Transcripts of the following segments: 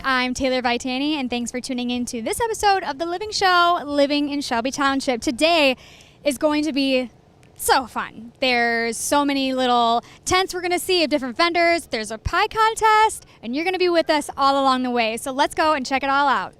I'm Taylor Vitani, and thanks for tuning in to this episode of The Living Show, Living in Shelby Township. Today is going to be so fun. There's so many little tents we're going to see of different vendors. There's a pie contest, and you're going to be with us all along the way. So let's go and check it all out.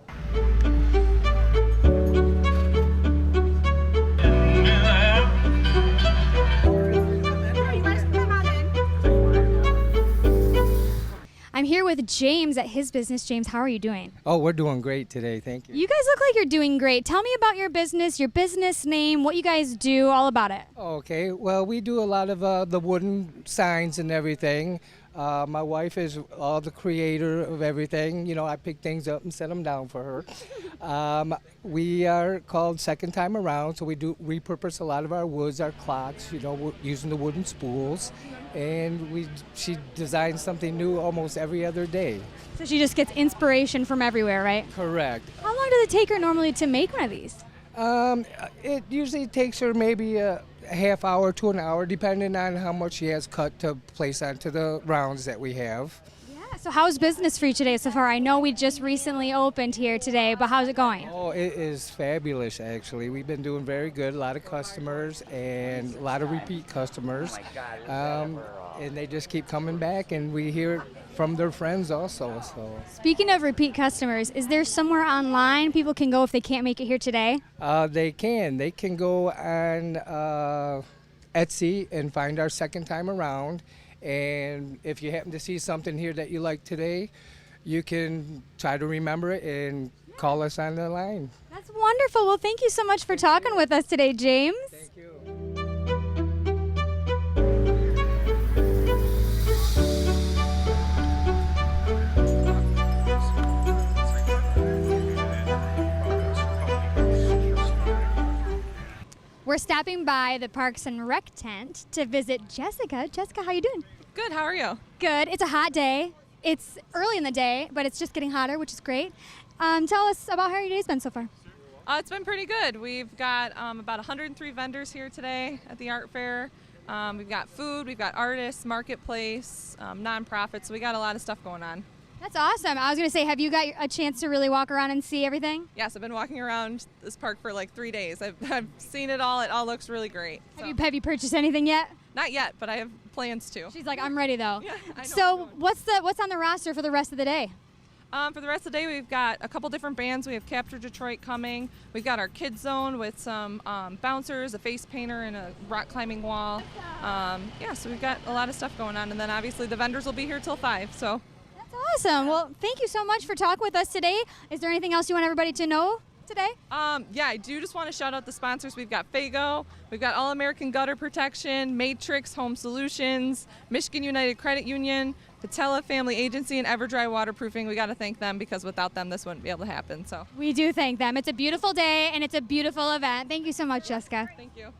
I'm here with James at his business. James, how are you doing? Oh, we're doing great today. Thank you. You guys look like you're doing great. Tell me about your business name, what you guys do, all about it. Okay. Well, we do a lot of the wooden signs and everything. My wife is the creator of everything. You know, I pick things up and set them down for her. We are called Second Time Around, so we do repurpose a lot of our woods, our clocks, you know, using the wooden spools. And she designs something new almost every other day. So she just gets inspiration from everywhere, right? Correct. How long does it take her normally to make one of these? It usually takes her maybe a half hour to an hour, depending on how much she has cut to place onto the rounds that we have. Yeah, so how's business for you today so far? I know we just recently opened here today, but how's it going? Oh, it is fabulous, actually. We've been doing very good. A lot of customers and a lot of repeat customers. And they just keep coming back, and we hear it from their friends also. So. Speaking of repeat customers, is there somewhere online people can go if they can't make it here today? They can. They can go on Etsy and find our Second Time Around. And if you happen to see something here that you like today, you can try to remember it and call us on the line. That's wonderful. Well, thank you so much for talking with us today, James. Thank you. We're stopping by the Parks and Rec tent to visit Jessica. Jessica, how you doing? Good, how are you? Good. It's a hot day. It's early in the day, but it's just getting hotter, which is great. Tell us about how your day's been so far. It's been pretty good. We've got about 103 vendors here today at the art fair. We've got food, we've got artists, marketplace, nonprofits, so we got a lot of stuff going on. That's awesome. I was going to say, have you got a chance to really walk around and see everything? Yes, I've been walking around this park for like 3 days. I've seen it all. It all looks really great. So. Have you purchased anything yet? Not yet, but I have plans to. She's like, I'm ready though. Yeah, I know so what's on the roster for the rest of the day? For the rest of the day, we've got a couple different bands. We have Capture Detroit coming. We've got our kids zone with some bouncers, a face painter, and a rock climbing wall. So we've got a lot of stuff going on. And then obviously the vendors will be here till 5. So. Awesome. Well, thank you so much for talking with us today. Is there anything else you want everybody to know today? I do just want to shout out the sponsors. We've got Fago, we've got All American Gutter Protection, Matrix Home Solutions, Michigan United Credit Union, Patella Family Agency, and Everdry Waterproofing. We got to thank them because without them, this wouldn't be able to happen. So we do thank them. It's a beautiful day and it's a beautiful event. Thank you so much, Jessica. Thank you.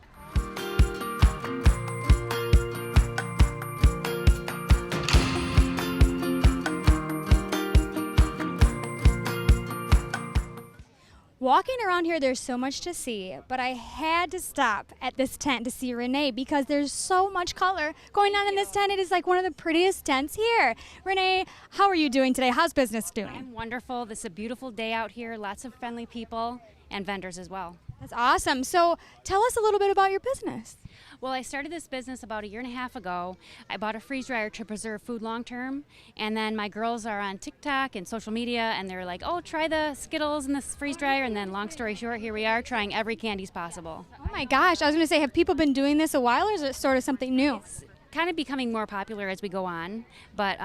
Walking around here, there's so much to see, but I had to stop at this tent to see Renee because there's so much color going on in this tent. It is like one of the prettiest tents here. Renee, how are you doing today? How's business doing? I'm wonderful. This is a beautiful day out here. Lots of friendly people and vendors as well. That's awesome. So tell us a little bit about your business. Well, I started this business about 1.5 years ago. I bought a freeze dryer to preserve food long term, and then my girls are on TikTok and social media, and they're like, oh, try the Skittles in this freeze dryer, and then long story short, here we are trying every candies possible. Oh my gosh, I was going to say, have people been doing this a while, or is it sort of something new? It's kind of becoming more popular as we go on, but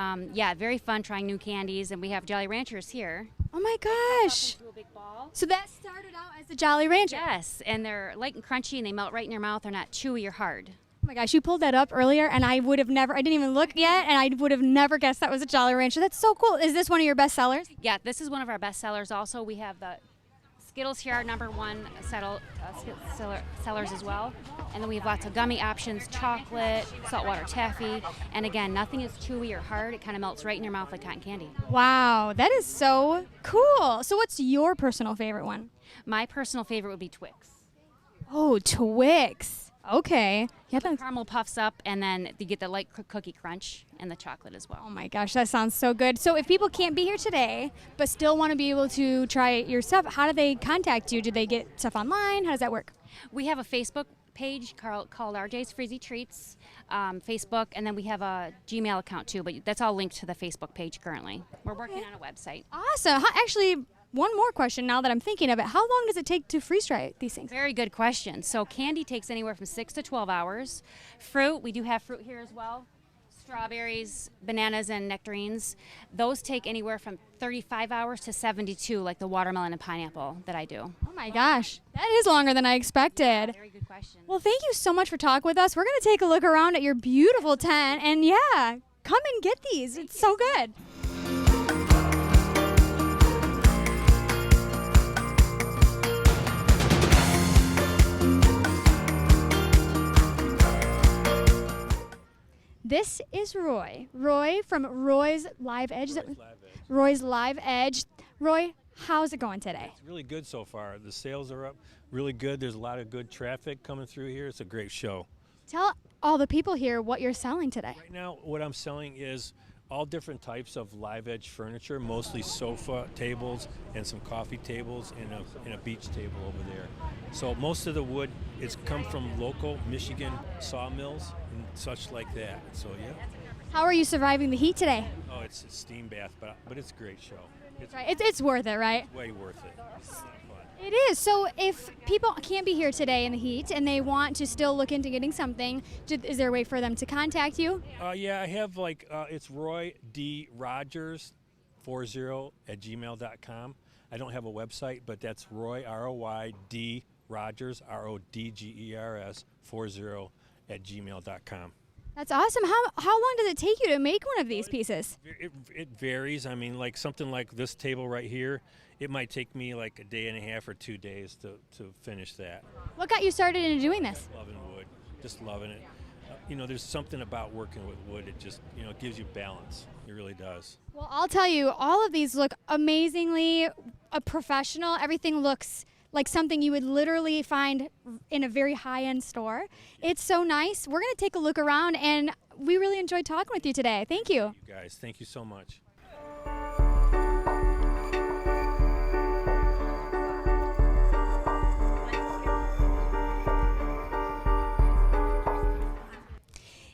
very fun trying new candies, and we have Jolly Ranchers here. Oh my gosh. Into a big ball. So that started out as the Jolly Rancher? Yes, and they're light and crunchy, and they melt right in your mouth. They're not chewy or hard. Oh my gosh, you pulled that up earlier, and I didn't even look yet, and I would have never guessed that was a Jolly Rancher. That's so cool. Is this one of your best sellers? Yeah, this is one of our best sellers. Also, we have the Skittles here, our number one sellers as well. And then we have lots of gummy options, chocolate, saltwater taffy. And again, nothing is chewy or hard. It kind of melts right in your mouth like cotton candy. Wow, that is so cool. So what's your personal favorite one? My personal favorite would be Twix. Oh, Twix. Okay. Yeah, The that's, caramel puffs up, and then you get the light cookie crunch and the chocolate as well. oh my gosh, that sounds so good. So if people can't be here today, but still want to be able to try your stuff, how do they contact you? Do they get stuff online? How does that work? We have a Facebook page called RJ's Freezy Treats, Facebook, and then we have a Gmail account too, but that's all linked to the Facebook page currently. We're working on a website. Awesome. Actually, one more question now that I'm thinking of it. How long does it take to freeze dry these things? Very good question. So candy takes anywhere from 6 to 12 hours. Fruit, we do have fruit here as well. Strawberries, bananas, and nectarines. Those take anywhere from 35 hours to 72, like the watermelon and pineapple that I do. Oh my gosh, that is longer than I expected. Very good question. Well, thank you so much for talking with us. We're going to take a look around at your beautiful tent, and yeah, come and get these. It's so good. This is Roy. Roy from Roy's Live Edge. Roy's Live Edge. Roy, how's it going today? It's really good so far. The sales are up really good. There's a lot of good traffic coming through here. It's a great show. Tell all the people here what you're selling today. Right now, what I'm selling is all different types of live edge furniture, mostly sofa tables and some coffee tables and a beach table over there. So most of the wood is come from local Michigan sawmills and such like that. So yeah. How are you surviving the heat today? Oh, it's a steam bath, but it's a great show. It's Right, it's worth it, right? way worth it. It's a lot of fun. It is. So if people can't be here today in the heat and they want to still look into getting something, is there a way for them to contact you? Yeah, I have it's Roy D. Rogers 40@gmail.com. I don't have a website, but that's Roy ROY D Rogers RODGERS 40@gmail.com. That's awesome. How long does it take you to make one of these pieces? It varies. I mean, like something like this table right here, it might take me like a day and a half or 2 days to finish that. What got you started into doing this? Loving wood, just loving it. There's something about working with wood. It just, it gives you balance. It really does. Well, I'll tell you, all of these look amazingly professional. Everything looks like something you would literally find in a very high-end store. It's so nice. We're going to take a look around, and we really enjoyed talking with you today. Thank you. You guys, thank you so much.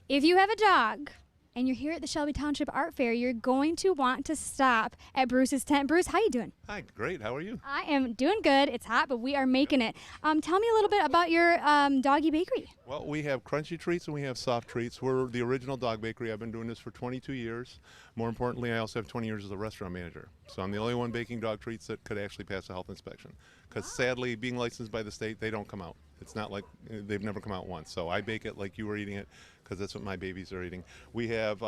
If you have a dog and you're here at the Shelby Township Art Fair, you're going to want to stop at Bruce's tent. Bruce, how you doing? Hi, great. How are you? I am doing good. It's hot, but we are making it. Tell me a little bit about your doggy bakery. Well, we have crunchy treats and we have soft treats. We're the original dog bakery. I've been doing this for 22 years. More importantly, I also have 20 years as a restaurant manager. So I'm the only one baking dog treats that could actually pass a health inspection. Because sadly, being licensed by the state, they don't come out. It's not like they've never come out once. So I bake it like you were eating it because that's what my babies are eating. We have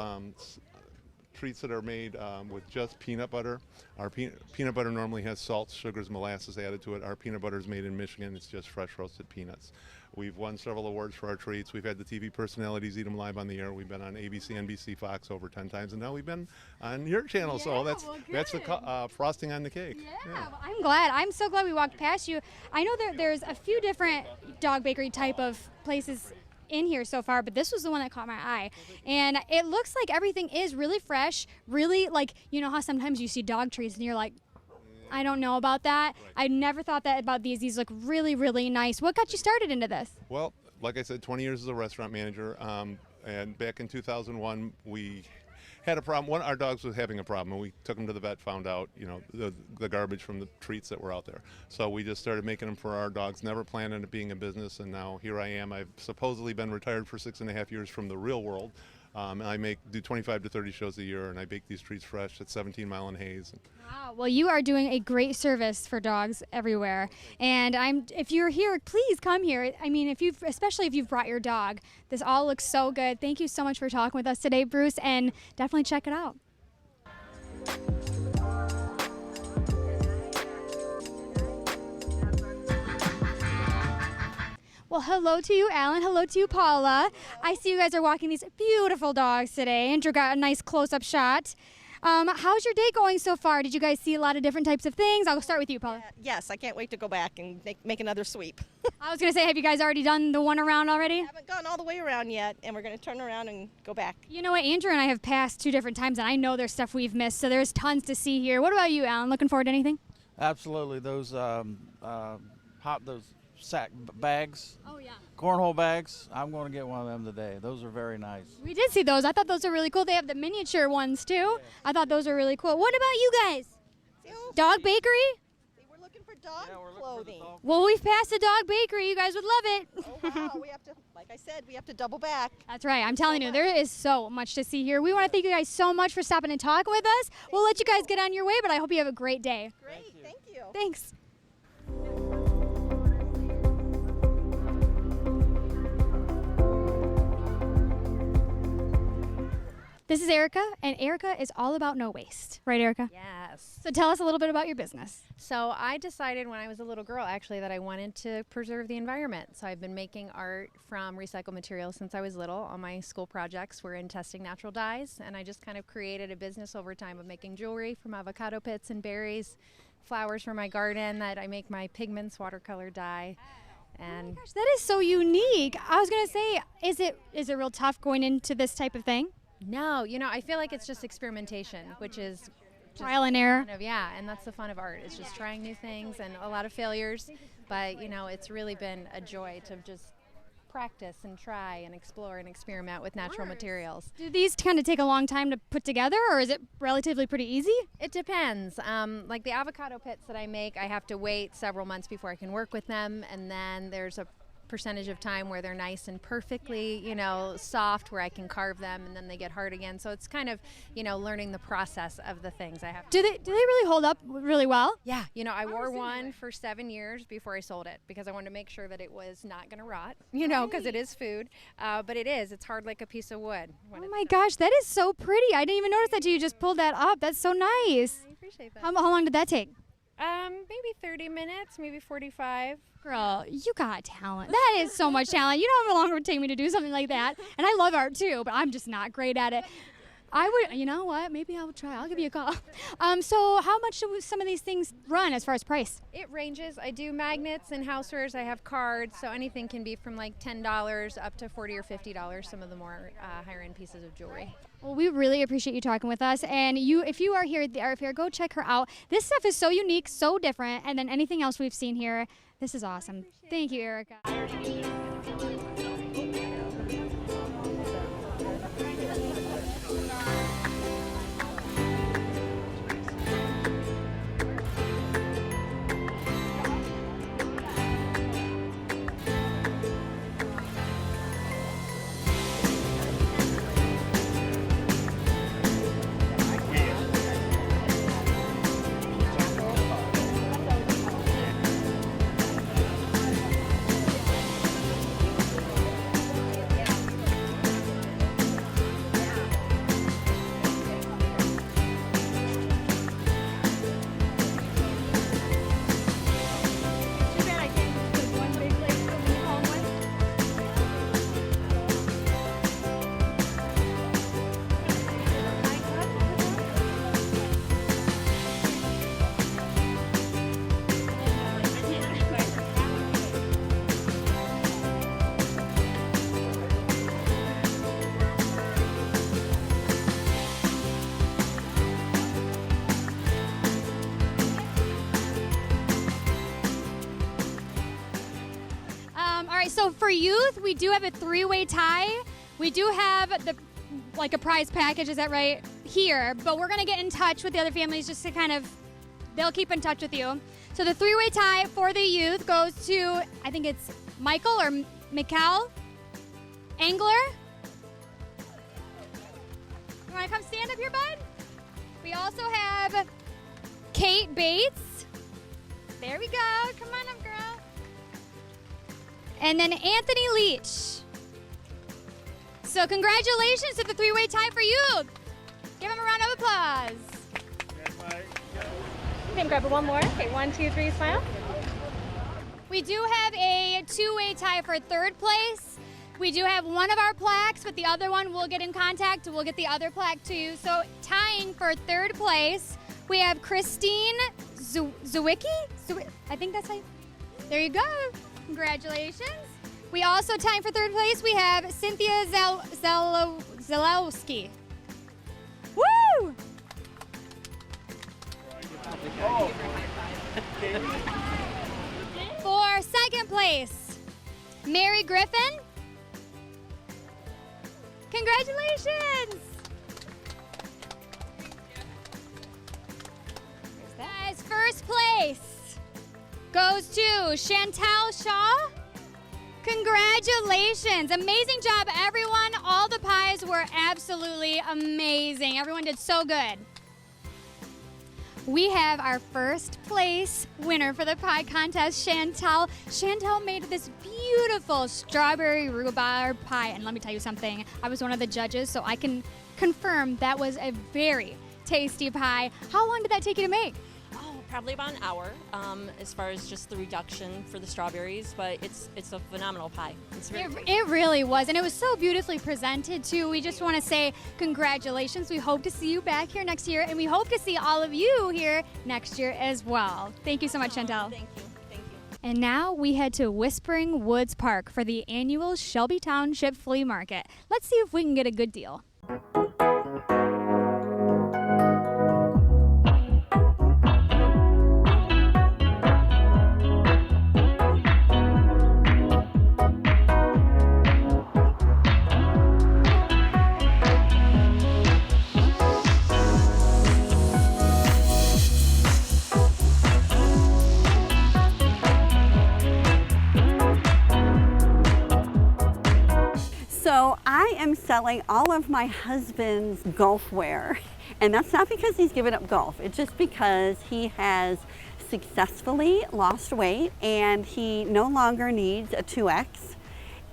treats that are made with just peanut butter. Our peanut butter normally has salt, sugars, molasses added to it. Our peanut butter is made in Michigan. It's just fresh roasted peanuts. We've won several awards for our treats. We've had the TV personalities eat them live on the air. We've been on ABC, NBC, Fox over 10 times, and now we've been on your channel. So that's the frosting on the cake. Yeah, well, I'm glad. I'm so glad we walked past you. I know there's a few different dog bakery type of places in here so far, but this was the one that caught my eye. And it looks like everything is really fresh, really like, you know how sometimes you see dog treats and you're like, I don't know about that. Right. I never thought that about these. These look really, really nice. What got you started into this? Well, like I said, 20 years as a restaurant manager. And back in 2001, we had a problem. Our dogs was having a problem, and we took them to the vet, found out, the garbage from the treats that were out there. So we just started making them for our dogs, never planned on it being a business, and now here I am. I've supposedly been retired for 6.5 years from the real world. I do 25 to 30 shows a year, and I bake these treats fresh at 17 Mile and Hayes. Wow, well, you are doing a great service for dogs everywhere. And if you're here, please come here. I mean, especially if you've brought your dog, this all looks so good. Thank you so much for talking with us today, Bruce, and definitely check it out. Well, hello to you, Alan. Hello to you, Paula. I see you guys are walking these beautiful dogs today. Andrew got a nice close-up shot. How's your day going so far? Did you guys see a lot of different types of things? I'll start with you, Paula. Yes, I can't wait to go back and make another sweep. I was going to say, have you guys already done the one around already? Haven't gone all the way around yet, and we're going to turn around and go back. You know what? Andrew and I have passed 2 different times, and I know there's stuff we've missed, so there's tons to see here. What about you, Alan? Looking forward to anything? Absolutely. Those those sack bags, Oh, yeah. cornhole bags. I'm going to get one of them today. Those are very nice. We did see those. I thought those are really cool. They have the miniature ones, too. I thought those are really cool. What about you guys? Dog bakery? See, we're looking for dog clothing. Well, we've passed a dog bakery. You guys would love it. Oh, wow. We have to, like I said, we have to double back. That's right. I'm telling you, there is so much to see here. We want to thank you guys so much for stopping and talking with us. We'll let you guys get on your way, but I hope you have a great day. Great, thank you. Thanks. This is Erica, and Erica is all about no waste. Right, Erica? Yes. So tell us a little bit about your business. So I decided when I was a little girl, actually, that I wanted to preserve the environment. So I've been making art from recycled materials since I was little. All my school projects were in testing natural dyes, and I just kind of created a business over time of making jewelry from avocado pits and berries, flowers from my garden that I make my pigments, watercolor dye. And Oh my gosh, that is so unique. I was gonna say, is it real tough going into this type of thing? no, I feel like it's just experimentation, which is just Trial and error. kind of, yeah, and that's the fun of art. It's just trying new things and a lot of failures, but it's really been a joy to just practice and try and explore and experiment with natural materials. Do these kind of take a long time to put together, or is it relatively pretty easy? It depends. Like the avocado pits that I make, I have to wait several months before I can work with them, and then there's a percentage of time where they're nice and perfectly, soft, where I can carve them, and then they get hard again. So it's kind of, learning the process of the things I have. Do they really hold up really well? Yeah, I wore one for 7 years before I sold it because I wanted to make sure that it was not going to rot, because it is food. But it is. It's hard like a piece of wood. Oh my gosh, that is so pretty. I didn't even notice that till you just pulled that up. That's so nice. I appreciate that. How long did that take? Maybe 30 minutes, maybe 45. Girl, you got talent. That is so much talent. You know how long it would take me to do something like that. And I love art too, but I'm just not great at it. I would, you know what? Maybe I'll try. I'll give you a call. So how much do some of these things run as far as price? It ranges. I do magnets and housewares. I have cards, so anything can be from like $10 up to $40 or $50. Some of the more higher end pieces of jewelry. Well, we really appreciate you talking with us. And if you are here at the art fair, go check her out. This stuff is so unique, so different, and then anything else we've seen here. This is awesome. Thank you, Erica. So for youth, we do have a 3-way tie. We do have a prize package, is that right, here, but we're going to get in touch with the other families just to they'll keep in touch with you. So the 3-way tie for the youth goes to, I think it's Michael or Mikal Angler. You want to come stand up here, bud? We also have Kate Bates. There we go. Come on up, girl. And then Anthony Leach. So congratulations to the 3-way tie for you. Give him a round of applause. Okay, grab it one more. Okay, 1, 2, 3, smile. We do have a 2-way tie for 3rd place. We do have one of our plaques, but the other one we'll get in contact. We'll get the other plaque to you. So tying for third place, we have Christine Zawicki? I think that's how you... There you go. Congratulations. We also tying for third place, we have Cynthia Zalowski. Woo! For second place, Mary Griffin. Congratulations! Guys, first place goes to Chantal Shaw. Congratulations. Amazing job, everyone. All the pies were absolutely amazing. Everyone did so good. We have our first place winner for the pie contest, Chantal. Chantal made this beautiful strawberry rhubarb pie. And let me tell you something, I was one of the judges, so I can confirm that was a very tasty pie. How long did that take you to make? Probably about an hour as far as just the reduction for the strawberries, but it's a phenomenal pie. It's really It really was, and it was so beautifully presented too. We just want to say congratulations. We hope to see you back here next year, and we hope to see all of you here next year as well. Thank you so much, Chantal. Thank you. Thank you. And now we head to Whispering Woods Park for the annual Shelby Township Flea Market. Let's see if we can get a good deal. So I am selling all of my husband's golf wear, and that's not because he's given up golf. It's just because he has successfully lost weight and he no longer needs a 2X.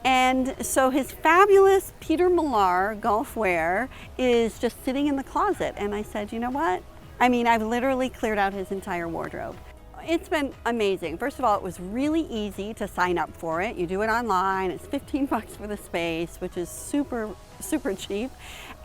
And so his fabulous Peter Millar golf wear is just sitting in the closet. And I said, you know what? I mean, I've literally cleared out his entire wardrobe. It's been amazing. First of all, it was really easy to sign up for it. You do it online. It's $15 for the space, which is super cheap.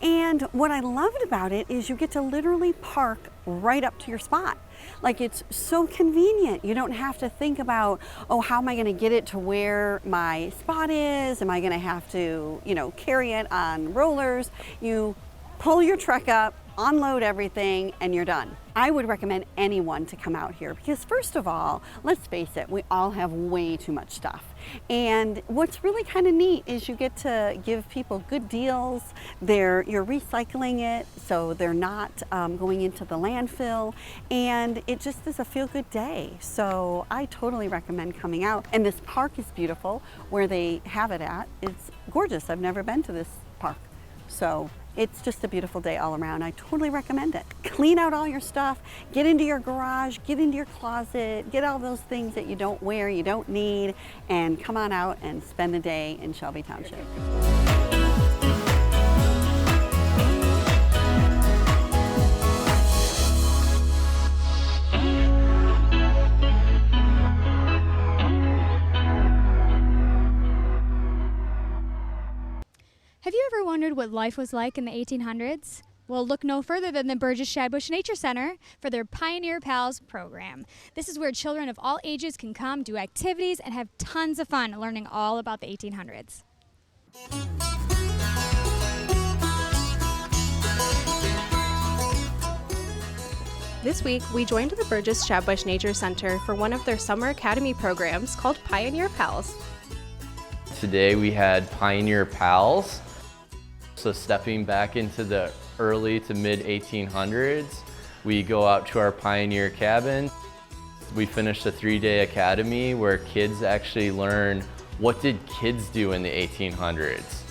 And what I loved about it is you get to literally park right up to your spot. Like, it's so convenient. You don't have to think about, oh, how am I going to get it to where my spot is? Am I going to have to, carry it on rollers? You pull your truck up, unload everything, and you're done. I would recommend anyone to come out here because, first of all, let's face it, we all have way too much stuff. And what's really kind of neat is you get to give people good deals. You're recycling it, so they're not going into the landfill, and it just is a feel-good day. So I totally recommend coming out. And this park is beautiful. Where they have it at, it's gorgeous. I've never been to this park. So it's just a beautiful day all around. I totally recommend it. Clean out all your stuff, get into your garage, get into your closet, get all those things that you don't wear, you don't need, and come on out and spend the day in Shelby Township. Have you ever wondered what life was like in the 1800s? Well, look no further than the Burgess-Shadbush Nature Center for their Pioneer Pals program. This is where children of all ages can come, do activities, and have tons of fun learning all about the 1800s. This week, we joined the Burgess-Shadbush Nature Center for one of their summer academy programs called Pioneer Pals. Today we had Pioneer Pals. So stepping back into the early to mid 1800s, we go out to our Pioneer cabin. We finished a 3-day academy where kids actually learn what did kids do in the 1800s.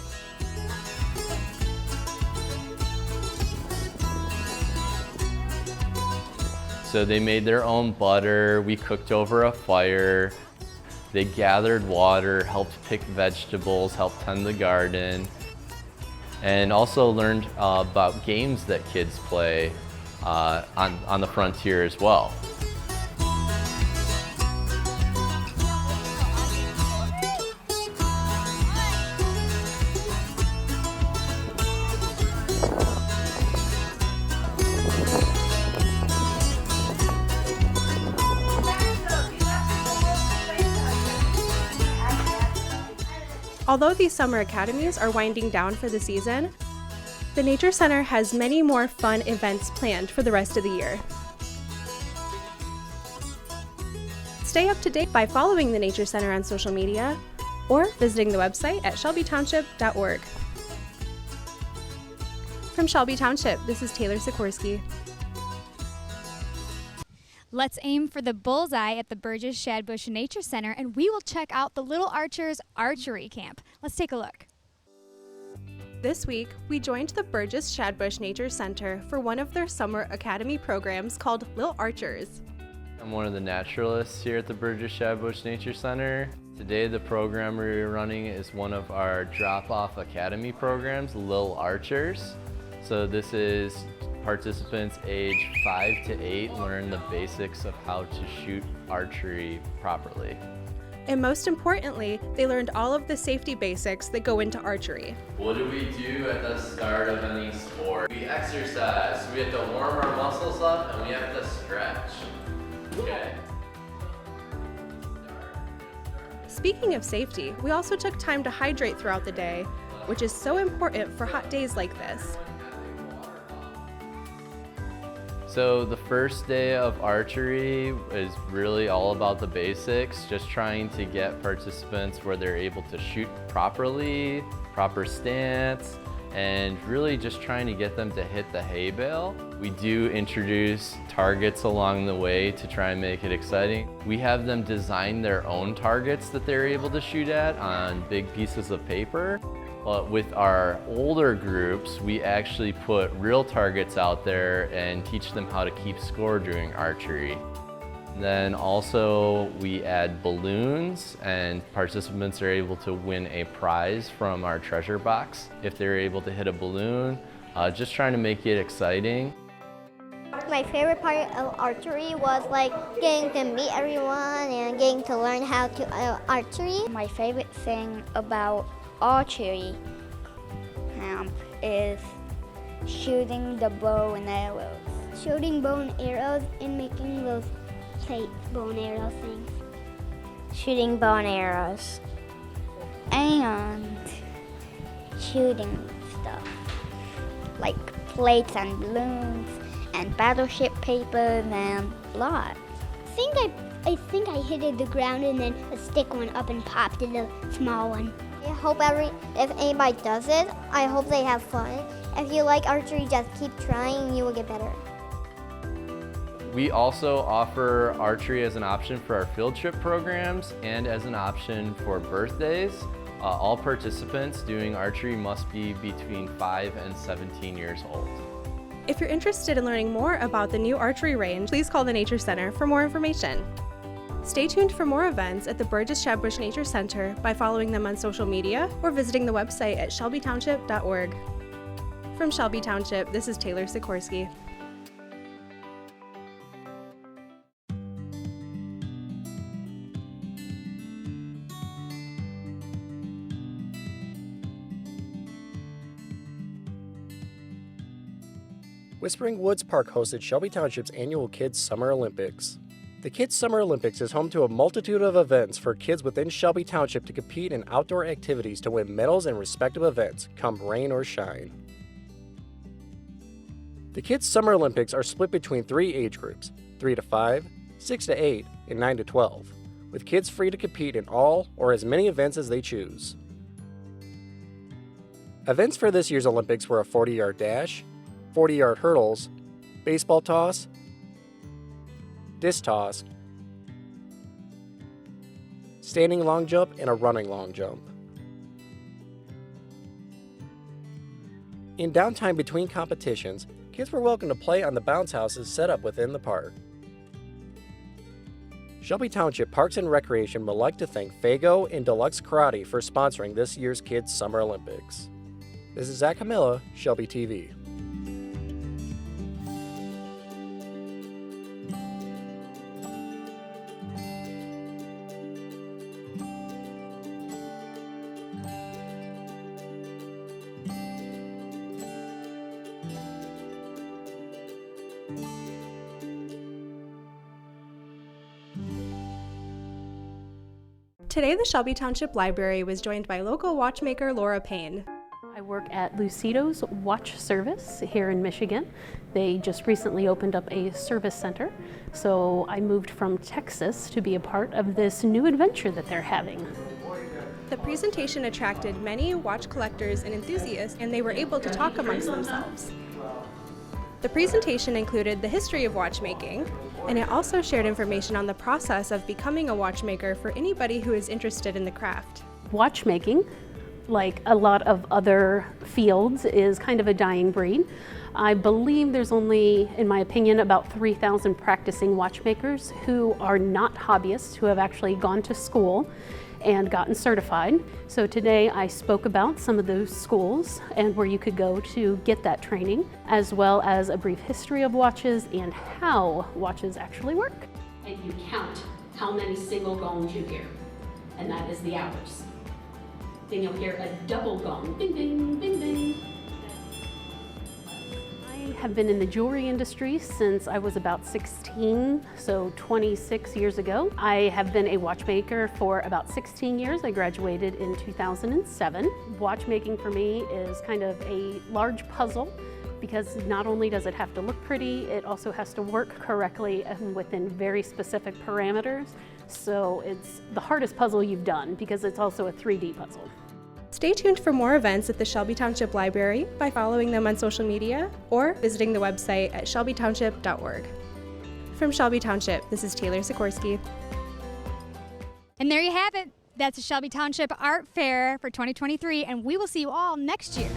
So they made their own butter, we cooked over a fire, they gathered water, helped pick vegetables, helped tend the garden, and also learned about games that kids play on the frontier as well. Although these summer academies are winding down for the season, the Nature Center has many more fun events planned for the rest of the year. Stay up to date by following the Nature Center on social media or visiting the website at shelbytownship.org. From Shelby Township, this is Taylor Sikorsky. Let's aim for the bullseye at the Burgess-Shadbush Nature Center, and we will check out the Little Archers Archery Camp. Let's take a look. This week, we joined the Burgess-Shadbush Nature Center for one of their summer academy programs called Little Archers. I'm one of the naturalists here at the Burgess-Shadbush Nature Center. Today the program we're running is one of our drop-off academy programs, Little Archers. So this is participants age 5 to 8 learn the basics of how to shoot archery properly. And most importantly, they learned all of the safety basics that go into archery. What do we do at the start of any sport? We exercise. We have to warm our muscles up and we have to stretch. Okay. Speaking of safety, we also took time to hydrate throughout the day, which is so important for hot days like this. So the first day of archery is really all about the basics, just trying to get participants where they're able to shoot properly, proper stance, and really just trying to get them to hit the hay bale. We do introduce targets along the way to try and make it exciting. We have them design their own targets that they're able to shoot at on big pieces of paper. But with our older groups, we actually put real targets out there and teach them how to keep score during archery. Then also we add balloons, and participants are able to win a prize from our treasure box if they're able to hit a balloon, just trying to make it exciting. My favorite part of archery was like getting to meet everyone and getting to learn how to archery. My favorite thing about archery camp is shooting the bow and arrows. Shooting bow and arrows and making those plate bow and arrow things. Shooting bow and arrows. And shooting stuff like plates and balloons and battleship papers and a lot. I think I hit the ground and then a stick went up and popped in a small one. I hope if anybody does it, I hope they have fun. If you like archery, just keep trying and you will get better. We also offer archery as an option for our field trip programs and as an option for birthdays. All participants doing archery must be between 5 and 17 years old. If you're interested in learning more about the new archery range, please call the Nature Center for more information. Stay tuned for more events at the Burgess-Shadbush Nature Center by following them on social media or visiting the website at shelbytownship.org. From Shelby Township, this is Taylor Sikorsky. Whispering Woods Park hosted Shelby Township's annual Kids Summer Olympics. The Kids Summer Olympics is home to a multitude of events for kids within Shelby Township to compete in outdoor activities to win medals in respective events, come rain or shine. The Kids Summer Olympics are split between 3 age groups, 3 to 5, 6 to 8, and 9 to 12, with kids free to compete in all or as many events as they choose. Events for this year's Olympics were a 40-yard dash, 40-yard hurdles, baseball toss, disc toss, standing long jump, and a running long jump. In downtime between competitions, kids were welcome to play on the bounce houses set up within the park. Shelby Township Parks and Recreation would like to thank Fago and Deluxe Karate for sponsoring this year's Kids Summer Olympics. This is Zach Camilla, Shelby TV. Today, the Shelby Township Library was joined by local watchmaker Laura Payne. I work at Lucido's Watch Service here in Michigan. They just recently opened up a service center, so I moved from Texas to be a part of this new adventure that they're having. The presentation attracted many watch collectors and enthusiasts, and they were able to talk amongst themselves. The presentation included the history of watchmaking, and it also shared information on the process of becoming a watchmaker for anybody who is interested in the craft. Watchmaking, like a lot of other fields, is kind of a dying breed. I believe there's only, in my opinion, about 3,000 practicing watchmakers who are not hobbyists, who have actually gone to school and gotten certified. So today I spoke about some of those schools and where you could go to get that training, as well as a brief history of watches and how watches actually work. And you count how many single gongs you hear, and that is the hours. Then you'll hear a double gong, ding, ding, ding, ding. I have been in the jewelry industry since I was about 16, so 26 years ago. I have been a watchmaker for about 16 years. I graduated in 2007. Watchmaking for me is kind of a large puzzle because not only does it have to look pretty, it also has to work correctly and within very specific parameters. So it's the hardest puzzle you've done because it's also a 3D puzzle. Stay tuned for more events at the Shelby Township Library by following them on social media or visiting the website at shelbytownship.org. From Shelby Township, this is Taylor Sikorsky. And there you have it. That's the Shelby Township Art Fair for 2023, and we will see you all next year.